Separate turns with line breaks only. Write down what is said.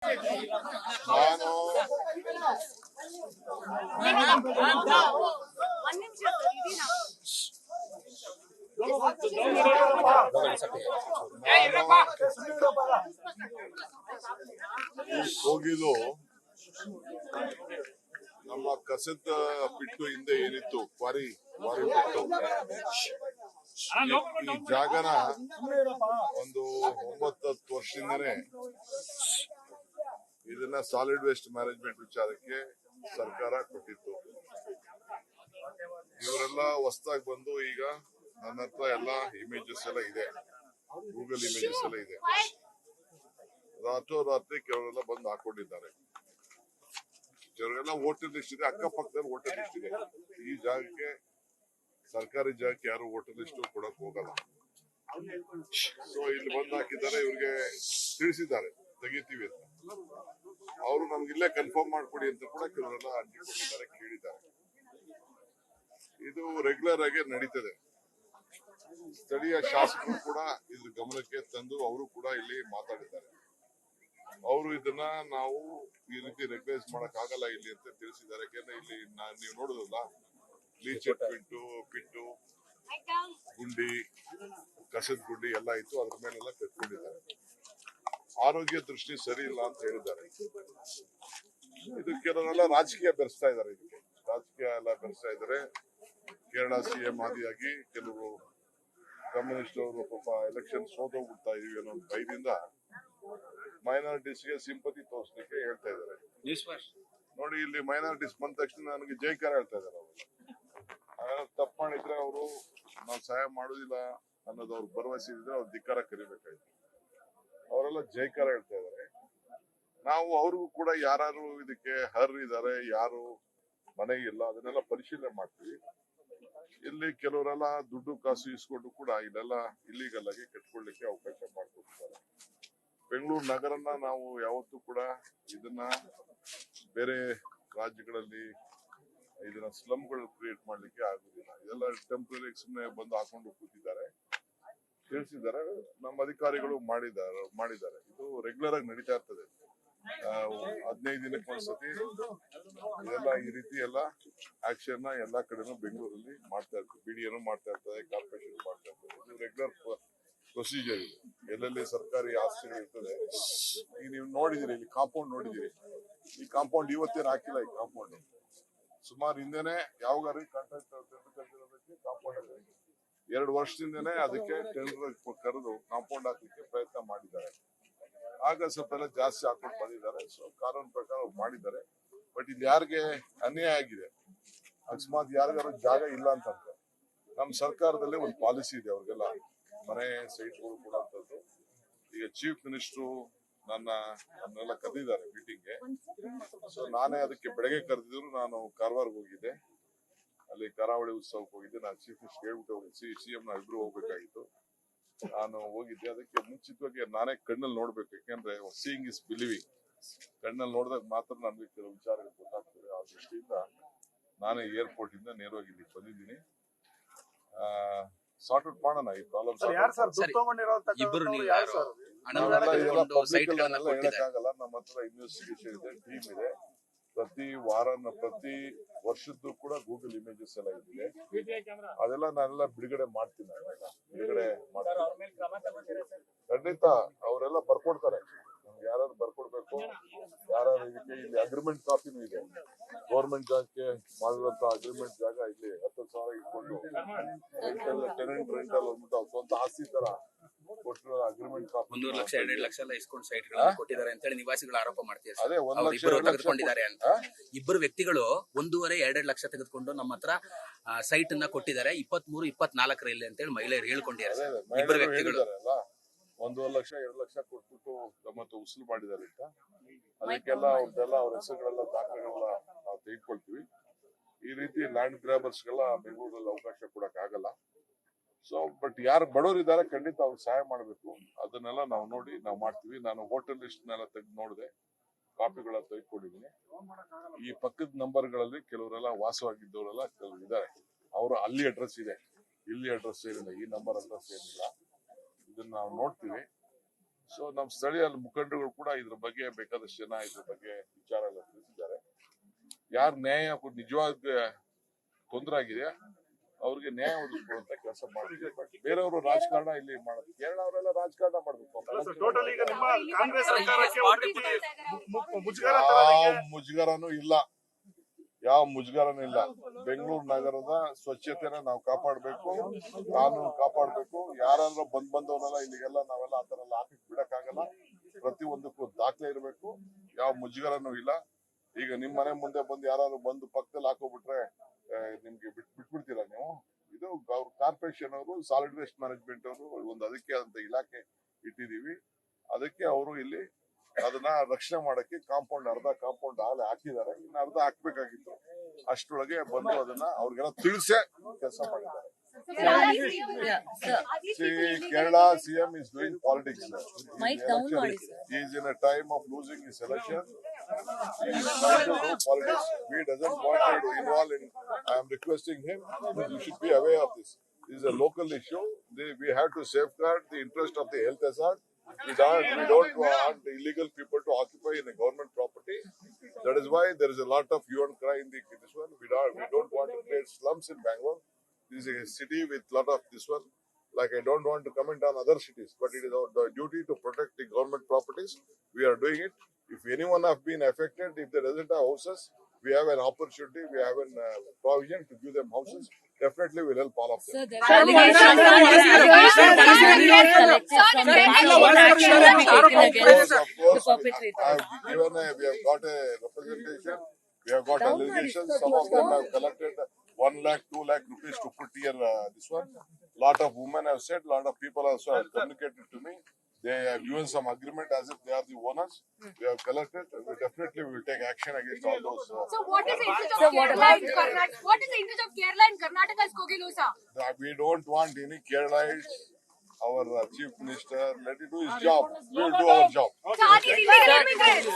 ನಾನು ಹೋಗಿದ್ದು ನಮ್ಮ ಕಸದ ಬಿಟ್ಟು ಹಿಂದೆ ಏನಿತ್ತು ಕ್ವಾರಿ ಬಿಟ್ಟು ಈ ಜಾಗನ ಒಂದು 9-10 ವರ್ಷದಿಂದನೇ ಇದನ್ನ ಸಾಲಿಡ್ ವೇಸ್ಟ್ ಮ್ಯಾನೇಜ್ಮೆಂಟ್ ವಿಚಾರಕ್ಕೆ ಸರ್ಕಾರ ಕೊಟ್ಟಿತ್ತು. ಇವರೆಲ್ಲ ಹೊಸದಾಗಿ ಬಂದು ಈಗ ನನ್ನ ಹತ್ರ ಎಲ್ಲ ಇಮೇಜಸ್ ಎಲ್ಲ ಇದೆ, ಗೂಗಲ್ ಇಮೇಜಸ್ ಎಲ್ಲ ಇದೆ. ರಾತ್ರಿ ಕೆಲವರೆಲ್ಲ ಬಂದು ಹಾಕೊಂಡಿದ್ದಾರೆ. ಕೆಲವರೆಲ್ಲ ವೋಟರ್ ಲಿಸ್ಟ್ ಇದೆ, ಅಕ್ಕಪಕ್ಕದಲ್ಲಿ ವೋಟರ್ ಲಿಸ್ಟ್ ಇದೆ. ಈ ಜಾಗಕ್ಕೆ ಸರ್ಕಾರಿ ಜಾಗಕ್ಕೆ ಯಾರು ವೋಟರ್ ಲಿಸ್ಟ್ ಕೊಡಕ್ ಹೋಗಲ್ಲ. ಸೊ ಇಲ್ಲಿ ಬಂದು ಹಾಕಿದ್ದಾರೆ, ಇವ್ರಿಗೆ ತಿಳಿಸಿದ್ದಾರೆ ತೆಗಿತೀವಿ ಅಂತ. ಅವರು ನಮ್ಗೆ ಇಲ್ಲೇ ಕನ್ಫರ್ಮ್ ಮಾಡ್ಕೊಡಿ ಅಂತ ಕೂಡ ಕೆಲವರೆಲ್ಲ ಅರ್ಜಿ ಕೊಟ್ಟಿದ್ದಾರೆ, ಕೇಳಿದ್ದಾರೆ. ಇದು ರೆಗ್ಯುಲರ್ ಆಗಿ ನಡೀತದೆ. ಸ್ಥಳೀಯ ಶಾಸಕರು ಕೂಡ ಇದ್ರ ಗಮನಕ್ಕೆ ತಂದು ಅವರು ಕೂಡ ಇಲ್ಲಿ ಮಾತಾಡಿದ್ದಾರೆ. ಅವರು ಇದನ್ನ ನಾವು ಈ ರೀತಿ ರೆಗ್ಯುಲೈಸ್ ಮಾಡಕ್ ಆಗಲ್ಲ ಇಲ್ಲಿ ಅಂತ ತಿಳಿಸಿದ್ದಾರೆ. ಯಾಕೆಂದ್ರೆ ಇಲ್ಲಿ ನೀವು ನೋಡುದಲ್ಲ, ಲೀಚೆಟ್ ಪಿಟ್ಟು ಗುಂಡಿ, ಕಸದ ಗುಂಡಿ ಎಲ್ಲ ಇತ್ತು, ಅದ್ರ ಮೇಲೆಲ್ಲ ಕಟ್ಕೊಂಡಿದ್ದಾರೆ. ಆರೋಗ್ಯ ದೃಷ್ಟಿ ಸರಿ ಇಲ್ಲ ಅಂತ ಹೇಳಿದ್ದಾರೆ. ಇದು ಕೆಲವರೆಲ್ಲ ರಾಜಕೀಯ ಬೆರೆಸ್ತಾ ಇದ್ದಾರೆ, ಇದಕ್ಕೆ ರಾಜಕೀಯ ಎಲ್ಲ ಬೆರೆಸ್ತಾ ಇದ್ದಾರೆ. ಕೇರಳ ಸಿಎಂ ಆದಿಯಾಗಿ ಕೆಲವರು ಕಮ್ಯುನಿಸ್ಟ್ ಅವರು ಪಾಪ ಎಲೆಕ್ಷನ್ ಸೋತೋಗ್ಬಿಡ್ತಾ ಇದೀವಿ ಅನ್ನೋ ಭಯದಿಂದ ಮೈನಾರಿಟೀಸ್ಗೆ ಸಿಂಪತಿ ತೋರಿಸ್ಲಿಕ್ಕೆ ಹೇಳ್ತಾ ಇದ್ದಾರೆ. ನೋಡಿ, ಇಲ್ಲಿ ಮೈನಾರಿಟೀಸ್ ಬಂದ ತಕ್ಷಣ ನನಗೆ ಜೈಕಾರ ಹೇಳ್ತಾ ಇದ್ದಾರೆ. ಅವರು ತಪ್ಪು ಮಾಡಿದ್ರೆ ಅವರು ನಾವು ಸಹಾಯ ಮಾಡುದಿಲ್ಲ ಅನ್ನೋದು ಅವ್ರು ಭರವಸೆ ಇದ್ರೆ ಅವ್ರು ಧಿಕ್ಕಾರ ಕರಿಬೇಕಾಯ್ತು. ಅವರೆಲ್ಲ ಜೈಕಾರ ಹೇಳ್ತಾ ಇದ್ದಾರೆ. ನಾವು ಅವ್ರಿಗೂ ಕೂಡ ಯಾರು ಇದಕ್ಕೆ ಇದ್ದಾರೆ, ಯಾರು ಮನೆಗಿಲ್ಲ, ಅದನ್ನೆಲ್ಲ ಪರಿಶೀಲನೆ ಮಾಡ್ತೀವಿ. ಇಲ್ಲಿ ಕೆಲವರೆಲ್ಲ ದುಡ್ಡು ಕಾಸು ಇಸ್ಕೊಂಡು ಕೂಡ ಇಲ್ಲೆಲ್ಲ ಇಲ್ಲಿಗಲ್ ಆಗಿ ಕಟ್ಕೊಳ್ಳಿಕ್ಕೆ ಅವಕಾಶ ಮಾಡಿಕೊಡ್ತಾರೆ. ಬೆಂಗಳೂರು ನಗರನ ನಾವು ಯಾವತ್ತೂ ಕೂಡ ಇದನ್ನ ಬೇರೆ ರಾಜ್ಯಗಳಲ್ಲಿ ಇದನ್ನ ಸ್ಲಮ್ಗಳು ಕ್ರಿಯೇಟ್ ಮಾಡ್ಲಿಕ್ಕೆ ಆಗುದಿಲ್ಲ. ಇದೆಲ್ಲ ಟೆಂಪ್ರರಿ ಸುಮ್ಮನೆ ಬಂದು ಹಾಕೊಂಡು ಕೂತಿದ್ದಾರೆ, ತಿಳಿಸಿದ್ದಾರೆ. ನಮ್ಮ ಅಧಿಕಾರಿಗಳು ಮಾಡಿದ್ದಾರೆ. ಇದು ರೆಗ್ಯುಲರ್ ಆಗಿ ನಡೀತಾ ಇರ್ತದೆ. 15 ದಿನಕ್ಕೆ ಒಂದ್ಸತಿ ಇದೆಲ್ಲ ಈ ರೀತಿ ಎಲ್ಲ ಆಕ್ಷನ್ ಎಲ್ಲಾ ಕಡೆನೂ ಬೆಂಗಳೂರಲ್ಲಿ ಮಾಡ್ತಾ ಇರ್ತಾರೆ. ಬಿಡಿಎನು ಮಾಡ್ತಾ ಇರ್ತದೆ, ಕಾರ್ಪೊರೇಷನ್ ಮಾಡ್ತಾ ಇರ್ತದೆ. ಇದು ರೆಗ್ಯುಲರ್ ಪ್ರೊಸೀಜರ್. ಇದು ಎಲ್ಲೆಲ್ಲಿ ಸರ್ಕಾರಿ ಆಸ್ತಿಗಳು ಇರ್ತದೆ. ಈಗ ನೀವು ನೋಡಿದಿರಿ, ಇಲ್ಲಿ ಕಾಂಪೌಂಡ್ ನೋಡಿದಿರಿ. ಈ ಕಾಂಪೌಂಡ್ ಇವತ್ತೇನು ಹಾಕಿಲ್ಲ. ಈ ಕಾಂಪೌಂಡ್ ಸುಮಾರು ಹಿಂದೆನೆ ಯಾವಾಗಾರು ಕಾಂಟ್ರಾಕ್ಟ್ ಕಾಂಪೌಂಡ್ 2 ವರ್ಷದಿಂದನೇ ಅದಕ್ಕೆ ಟೆಂಡರ್ ಕರೆದು ಕಾಂಪೌಂಡ್ ಹಾಕ್ಲಿಕ್ಕೆ ಪ್ರಯತ್ನ ಮಾಡಿದ್ದಾರೆ. ಆಗ ಸ್ವಲ್ಪ ಎಲ್ಲ ಜಾಸ್ತಿ ಹಾಕೊಂಡು ಬಂದಿದ್ದಾರೆ. ಸೊ ಕಾನೂನು ಪ್ರಕಾರ ಮಾಡಿದ್ದಾರೆ. ಬಟ್ ಇಲ್ಲಿ ಯಾರಿಗೆ ಅನ್ಯಾಯ ಆಗಿದೆ, ಅಕಸ್ಮಾತ್ ಯಾರಿಗಾರು ಜಾಗ ಇಲ್ಲ ಅಂತಂದ್ರೆ ನಮ್ಮ ಸರ್ಕಾರದಲ್ಲಿ ಒಂದು ಪಾಲಿಸಿ ಇದೆ, ಅವ್ರಿಗೆಲ್ಲ ಮನೆ ಸೈಟ್ಗಳು ಕೊಡುವಂಥದ್ದು. ಈಗ ಚೀಫ್ ಮಿನಿಸ್ಟ್ರು ನನ್ನೆಲ್ಲ ಕರೆದಿದ್ದಾರೆ ಮೀಟಿಂಗ್ಗೆ. ಸೊ ನಾನೇ ಅದಕ್ಕೆ ಬೆಳಗ್ಗೆ ಕರೆದಿದ್ರು. ನಾನು ಕಾರವಾರ್ಗೆ ಹೋಗಿದ್ದೆ, ಅಲ್ಲಿ ಕರಾವಳಿ ಉತ್ಸವಕ್ಕೆ ಹೋಗಿದ್ದೆ. ನಾನು ಚೀಫ್ ಮಿನಿಸ್ಟರ್ ಹೇಳ್ಬಿಟ್ಟು ಹೋಗಿದ್ದೆ, ಸಿಎಂ ನಾವು ಇಬ್ರು ಹೋಗ್ಬೇಕಾಗಿತ್ತು. ನಾನು ಹೋಗಿದ್ದೆ. ಅದಕ್ಕೆ ಮುಂಚಿತವಾಗಿ ನಾನೇ ಕಣ್ಣಲ್ಲಿ ನೋಡ್ಬೇಕು, ಯಾಕೆಂದ್ರೆ ಸೀಯಿಂಗ್ ಇಸ್ ಬಿಲೀವಿಂಗ್. ಕಣ್ಣಲ್ಲಿ ನೋಡಿದಾಗ ಮಾತ್ರ ನನ್ಗೆ ಕೆಲವು ವಿಚಾರಗಳು ಗೊತ್ತಾಗ್ತದೆ. ಆ ದೃಷ್ಟಿಯಿಂದ ನಾನೇ ಏರ್ಪೋರ್ಟ್ ಇಂದ ನೇರವಾಗಿ ಇಲ್ಲಿ ಬಂದಿದ್ದೀನಿ. ಸಾರ್ಟ್ ಔಟ್ ಮಾಡೋಣ ಈ ಪ್ರಾಬ್ಲಮ್. ಹೇಳಕ್ಕಾಗಲ್ಲ. ನಮ್ಮ ಹತ್ರ ಇನ್ವೆಸ್ಟಿಗೇಷನ್ ಇದೆ, ಟೀಮ್ ಇದೆ. ಪ್ರತಿ ವರ್ಷದ್ದು ಕೂಡ ಗೂಗಲ್ ಇಮೇಜಸ್ ಎಲ್ಲ ಇದೆ. ಅದೆಲ್ಲ ನಾನೆಲ್ಲ ಬಿಡುಗಡೆ ಮಾಡ್ತೀನಿ. ಖಂಡಿತ ಅವರೆಲ್ಲ ಬರ್ಕೊಡ್ತಾರೆ. ನಮ್ಗೆ ಯಾರು ಬರ್ಕೊಡ್ಬೇಕು, ಯಾರು ಇದಕ್ಕೆ ಇಲ್ಲಿ ಅಗ್ರಿಮೆಂಟ್ ಕಾಪಿನೂ ಇದೆ. ಗೌರ್ಮೆಂಟ್ ಜಾಗಕ್ಕೆ ಮಾಡಿರುವಂತ ಅಗ್ರಿಮೆಂಟ್ ಜಾಗ ಇಲ್ಲಿ 10,000 ಇಟ್ಕೊಂಡು ಟೆನೆಂಟ್ ರೆಂಟಲ್ ಅಂದ್ಬಿಟ್ಟು ಸ್ವಂತ ಆಸ್ತಿ ತರ ಕೊಟ್ಟಿರೋ ಅಗ್ರಿಮೆಂಟ್ ಕಾಪಿ
1 ಲಕ್ಷ 2 ಲಕ್ಷ ಎಲ್ಲ ಇಸ್ಕೊಂಡು ಸೈಟ್ಗಳನ್ನು ಕೊಟ್ಟಿದ್ದಾರೆ ಅಂತ ಹೇಳಿ ನಿವಾಸಿಗಳು ಆರೋಪ ಮಾಡ್ತಿದ್ದಾರೆ. ಅದೇ 1 ಲಕ್ಷ ತೆಗೆದುಕೊಂಡಿದ್ದಾರೆ ಅಂತ. ಇಬ್ಬರು ವ್ಯಕ್ತಿಗಳು 1.5-2 ಲಕ್ಷ ತೆಗೆದುಕೊಂಡು ನಮ್ಮ ಹತ್ರ ಸೈಟ್ ಅನ್ನ ಕೊಟ್ಟಿದ್ದಾರೆ 23-24 ಅಂತ ಹೇಳಿ ಮಹಿಳೆಯರು ಹೇಳ್ಕೊಂಡಿದ್ದಾರೆ. ಇಬ್ಬರು ವ್ಯಕ್ತಿಗಳು
1 ಲಕ್ಷ 2 ಲಕ್ಷ ಕೊಟ್ಬಿಟ್ಟು ನಮ್ಮತ್ತ ಉಸುಲು ಮಾಡಿದ್ದಾರೆ ಅಂತ. ಅದಕ್ಕೆಲ್ಲ ಅವ್ರ ಹೆಸರುಗಳೆಲ್ಲ ದಾಖಲೆಗಳೆಲ್ಲ ನಾವು ತೆಗೆದುಕೊಳ್ತೀವಿ. ಈ ರೀತಿ ಲ್ಯಾಂಡ್ ಗ್ರಾಬರ್ಸ್ಗೆಲ್ಲ ಬೆಂಗಳೂರಲ್ಲಿ ಅವಕಾಶ ಕೊಡಕ್ ಆಗಲ್ಲ. ಸೊ ಬಟ್ ಯಾರು ಬಡವರಿದ್ದಾರೆ ಖಂಡಿತ ಅವ್ರು ಸಹಾಯ ಮಾಡಬೇಕು. ಅದನ್ನೆಲ್ಲ ನಾವು ನೋಡಿ ನಾವು ಮಾಡ್ತೀವಿ. ನಾನು ಹೋಟೆಲ್ ಲಿಸ್ಟ್ ನೆಲ್ಲ ತೆಗೆದು ನೋಡಿದೆ, ಕಾಪಿಗಳ ತೆಗೆದುಕೊಂಡಿದ್ದೀನಿ. ಈ ಪಕ್ಕದ ನಂಬರ್ಗಳಲ್ಲಿ ಕೆಲವರೆಲ್ಲ ವಾಸವಾಗಿದ್ದವರೆಲ್ಲ ಕೆಲವರು ಇದ್ದಾರೆ. ಅವರು ಅಲ್ಲಿ ಅಡ್ರೆಸ್ ಇದೆ, ಇಲ್ಲಿ ಅಡ್ರೆಸ್ ಏನಿಲ್ಲ, ಈ ನಂಬರ್ ಅಡ್ರೆಸ್ ಏನಿಲ್ಲ. ಇದನ್ನ ನಾವು ನೋಡ್ತೀವಿ. ಸೊ ನಮ್ಮ ಸ್ಥಳೀಯ ಮುಖಂಡರುಗಳು ಕೂಡ ಇದ್ರ ಬಗ್ಗೆ ಬೇಕಾದಷ್ಟು ಜನ ಇದ್ರ ಬಗ್ಗೆ ವಿಚಾರ ಎಲ್ಲ ತಿಳಿಸಿದ್ದಾರೆ. ಯಾರು ನ್ಯಾಯ ನಿಜವಾದ ತೊಂದರೆ ಆಗಿದೆ ಅವ್ರಿಗೆ ನ್ಯಾಯ ಒದಗಿಸ್ಕೊಡುವಂತ ಕೆಲಸ ಮಾಡ್ತೀವಿ. ಬಟ್ ಬೇರೆಯವರು ರಾಜಕಾರಣ ಇಲ್ಲಿ ಮಾಡೋದು, ಕೇರಳ ಅವರೆಲ್ಲ ರಾಜಕಾರಣ ಮಾಡ್ಬೇಕು.
ಟೋಟಲ್ ಈಗ ನಿಮ್ಮ ಕಾಂಗ್ರೆಸ್ ಸರ್ಕಾರಕ್ಕೆ
ಯಾವ ಮುಜುಗರನೂ ಇಲ್ಲ, ಯಾವ ಮುಜುಗರನೂ ಇಲ್ಲ. ಬೆಂಗಳೂರು ನಗರದ ಸ್ವಚ್ಛತೆನ ನಾವು ಕಾಪಾಡ್ಬೇಕು, ಕಾನೂನು ಕಾಪಾಡ್ಬೇಕು. ಯಾರಾದ್ರೂ ಬಂದವರೆಲ್ಲ ಇಲ್ಲಿಗೆಲ್ಲ ನಾವೆಲ್ಲ ಆತರ ಎಲ್ಲ ಹಾಕಕ್ ಬಿಡಕ್ಕಾಗಲ್ಲ. ಪ್ರತಿಯೊಂದಕ್ಕೂ ದಾಖಲೆ ಇರಬೇಕು, ಯಾವ ಮುಜುಗರನೂ ಇಲ್ಲ. ಈಗ ನಿಮ್ ಮನೆ ಮುಂದೆ ಬಂದು ಯಾರು ಬಂದು ಪಕ್ಕದಲ್ಲಿ ಹಾಕೋಬಿಟ್ರೆ ನಿಮ್ಗೆ ಬಿಟ್ಬಿಡ್ತೀರಾ ನೀವು? ಇದು ಅವ್ರ ಕಾರ್ಪೊರೇಷನ್ ಅವರು, ಸಾಲಿಡ್ ವೇಸ್ಟ್ ಮ್ಯಾನೇಜ್ಮೆಂಟ್ ಅವರು ಒಂದು ಅದಕ್ಕೆ ಅಂತ ಇಲಾಖೆ ಇಟ್ಟಿದೀವಿ. ಅದಕ್ಕೆ ಅವರು ಇಲ್ಲಿ ಅದನ್ನ ರಕ್ಷಣೆ ಮಾಡಕ್ಕೆ ಅರ್ಧ ಕಾಂಪೌಂಡ್ ಆಗಲೇ ಹಾಕಿದ್ದಾರೆ, ಇನ್ನು ಅರ್ಧ ಹಾಕ್ಬೇಕಾಗಿತ್ತು. ಅಷ್ಟರೊಳಗೆ ಬಂದು ಅದನ್ನ ಅವ್ರಿಗೆಲ್ಲ ತಿಳಿಸೇ ಕೆಲಸ ಮಾಡಿದ್ದಾರೆ. Kerala CM is doing politics. He is in a time of losing his election. He is trying to do politics. He doesn't want to involve in. I am requesting him. You should be aware of this. This is a local issue. We have to safeguard the interest of the health hazard. We don't want illegal people to occupy in a government property. That is why there is a lot of hue and cry in this one. We don't want to create slums in Bangalore. This is a city with lot of this one. Like, I don't want to comment on other cities, but it is our duty to protect the government properties. We are doing it. If anyone have been affected, if there doesn't have houses, we have an opportunity, we have a provision to give them houses. Definitely we'll help all of them. We have got a representation, we have got allegations. Some of them have collected 1 lakh, 2 lakh rupees to put here this one. Lot of women have said, lot of people also have communicated to me. They have given some agreement as if they are the owners. We have collected. We definitely will take action against all those.
So what is the interest of Kerala and Karnataka? What is the interest of Kerala and Karnataka's Kogilosa?
We don't want any Keralites. Our chief minister, let him do his job. We will do our job.
So are these illegal immigrants?